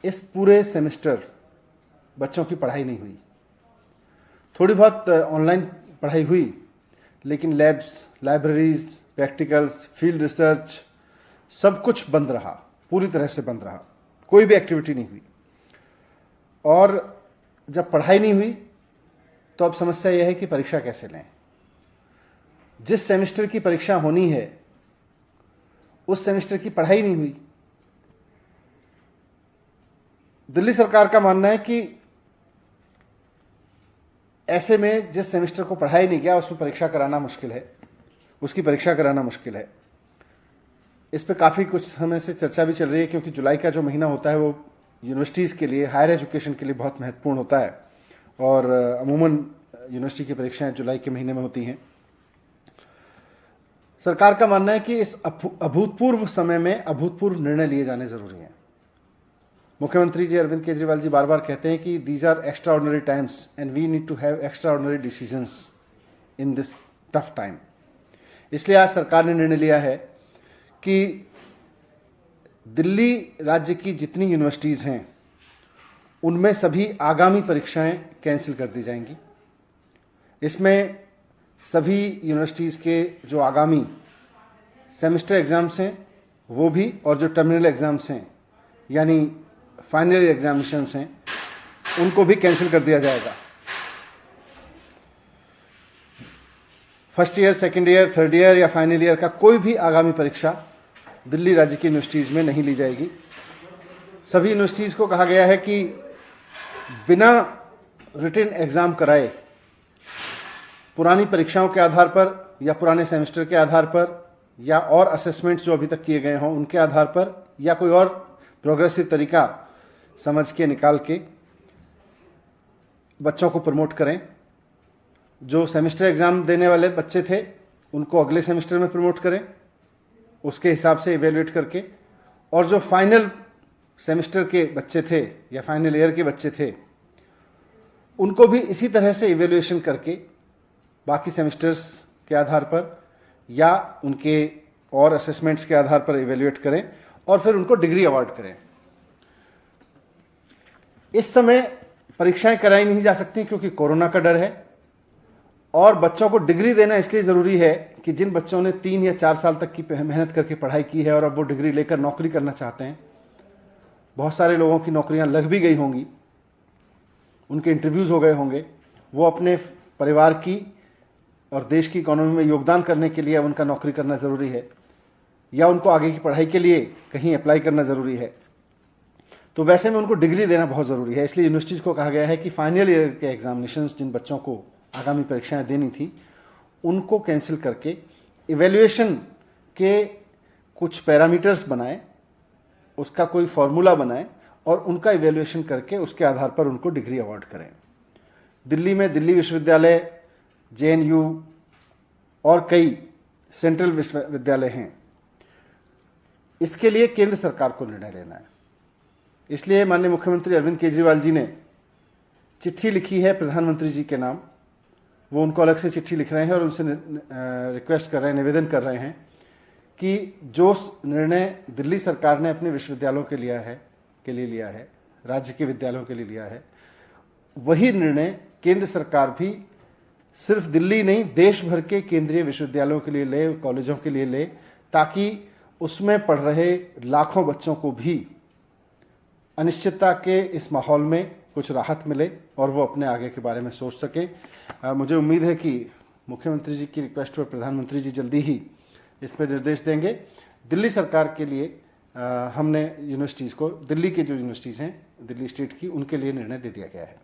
इस पूरे सेमेस्टर बच्चों की पढ़ाई नहीं हुई। थोड़ी बहुत ऑनलाइन पढ़ाई हुई, लेकिन labs, libraries, practicals, field research सब कुछ बंद रहा, पूरी तरह से बंद रहा। कोई भी एक्टिविटी नहीं हुई। और जब पढ़ाई नहीं हुई तो अब समस्या यह है कि परीक्षा कैसे लें। जिस सेमेस्टर की परीक्षा होनी है उस सेमेस्टर की पढ़ाई नहीं हुई। दिल्ली सरकार का मानना है कि ऐसे में जिस सेमेस्टर को पढ़ाई नहीं गया उसमें परीक्षा कराना मुश्किल है, उसकी परीक्षा कराना मुश्किल है। इस पे काफ़ी कुछ समय से चर्चा भी चल रही है, क्योंकि जुलाई का जो महीना होता है वो यूनिवर्सिटीज़ के लिए, हायर एजुकेशन के लिए बहुत महत्वपूर्ण होता है। और अमूमन यूनिवर्सिटी की परीक्षाएं जुलाई के महीने में होती हैं। सरकार का मानना है कि इस अभूतपूर्व समय में अभूतपूर्व निर्णय लिए जाने जरूरी हैं। मुख्यमंत्री जी अरविंद केजरीवाल जी बार बार कहते हैं कि these are extraordinary times and we need to have extraordinary decisions in this tough time. इसलिए आज सरकार ने निर्णय लिया है कि दिल्ली राज्य की जितनी यूनिवर्सिटीज़ हैं उनमें सभी आगामी परीक्षाएं कैंसिल कर दी जाएंगी। इसमें सभी यूनिवर्सिटीज़ के जो आगामी सेमेस्टर एग्ज़ाम्स हैं वो भी, और जो टर्मिनल एग्ज़ाम्स हैं यानी फाइनल एग्जामिनेशंस हैं उनको भी कैंसिल कर दिया जाएगा। First year, second year, third year या फाइनल ईयर का कोई भी आगामी परीक्षा दिल्ली राज्य की यूनिवर्सिटीज़ में नहीं ली जाएगी। सभी यूनिवर्सिटीज़ को कहा गया है कि बिना रिटन एग्ज़ाम कराए पुरानी परीक्षाओं के आधार पर या पुराने सेमेस्टर के आधार पर या और असेसमेंट्स जो अभी तक किए गए हों उनके आधार पर या कोई और प्रोग्रेसिव तरीका समझ के निकाल के बच्चों को प्रमोट करें। जो सेमेस्टर एग्ज़ाम देने वाले बच्चे थे उनको अगले सेमेस्टर में प्रमोट करें, उसके हिसाब से इवेल्युएट करके। और जो फाइनल सेमेस्टर के बच्चे थे या फाइनल ईयर के बच्चे थे उनको भी इसी तरह से इवेल्युएशन करके बाकी सेमेस्टर्स के आधार पर या उनके और असेसमेंट्स के आधार पर इवेल्युएट करें और फिर उनको डिग्री अवार्ड करें। इस समय परीक्षाएं कराई नहीं जा सकती क्योंकि कोरोना का डर है, और बच्चों को डिग्री देना इसलिए ज़रूरी है कि जिन बच्चों ने 3 या 4 साल तक की मेहनत करके पढ़ाई की है और अब वो डिग्री लेकर नौकरी करना चाहते हैं, बहुत सारे लोगों की नौकरियां लग भी गई होंगी, उनके इंटरव्यूज़ हो गए होंगे, वो अपने परिवार की और देश की इकोनॉमी में योगदान करने के लिए उनका नौकरी करना ज़रूरी है या उनको आगे की पढ़ाई के लिए कहीं अप्लाई करना ज़रूरी है। तो वैसे में उनको डिग्री देना बहुत ज़रूरी है। इसलिए यूनिवर्सिटीज़ को कहा गया है कि फाइनल ईयर के एग्जामिनेशंस जिन बच्चों को आगामी परीक्षाएं देनी थी उनको कैंसिल करके इवेल्युएशन के कुछ पैरामीटर्स बनाएं, उसका कोई फॉर्मूला बनाएं और उनका इवेल्युएशन करके उसके आधार पर उनको डिग्री अवार्ड करें। दिल्ली में दिल्ली विश्वविद्यालय, जेएनयू और कई सेंट्रल विश्वविद्यालय हैं। इसके लिए केंद्र सरकार को निर्णय लेना है। इसलिए माननीय मुख्यमंत्री अरविंद केजरीवाल जी ने चिट्ठी लिखी है प्रधानमंत्री जी के नाम। वो उनको अलग से चिट्ठी लिख रहे हैं और उनसे रिक्वेस्ट कर रहे हैं, निवेदन कर रहे हैं कि जो निर्णय दिल्ली सरकार ने अपने विश्वविद्यालयों के लिए लिया है, राज्य के विद्यालयों के लिए लिया है, वही निर्णय केंद्र सरकार भी सिर्फ दिल्ली नहीं देश भर के केंद्रीय विश्वविद्यालयों के लिए ले, कॉलेजों के लिए ले, ताकि उसमें पढ़ रहे लाखों बच्चों को भी अनिश्चितता के इस माहौल में कुछ राहत मिले और वो अपने आगे के बारे में सोच सकें। मुझे उम्मीद है कि मुख्यमंत्री जी की रिक्वेस्ट पर प्रधानमंत्री जी जल्दी ही इस पर निर्देश देंगे। दिल्ली सरकार के लिए हमने यूनिवर्सिटीज़ को, दिल्ली के जो यूनिवर्सिटीज़ हैं दिल्ली स्टेट की, उनके लिए निर्णय दे दिया गया है।